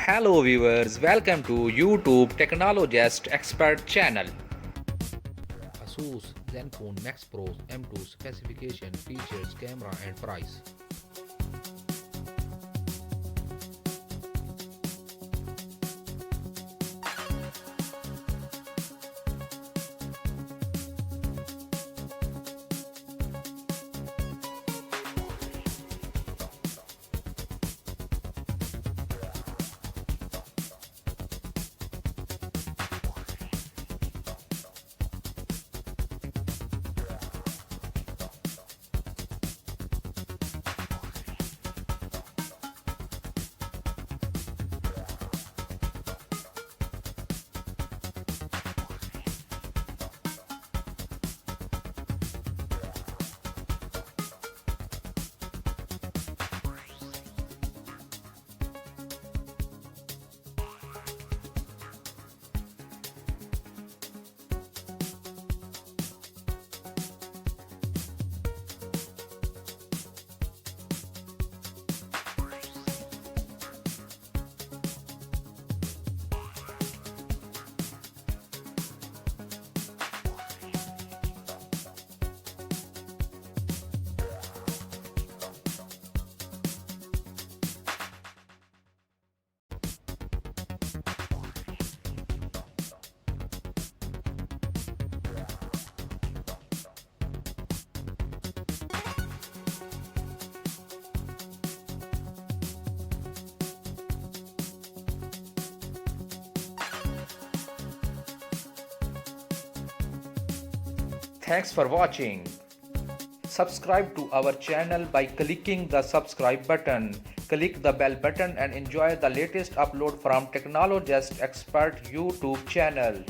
Hello viewers, welcome to YouTube Technologist Expert channel. ASUS Zenfone Max Pro M2 specification, features, camera and price. Thanks for watching. Subscribe to our channel by clicking the subscribe button. Click the bell button and enjoy the latest upload from Technologist Expert YouTube channel.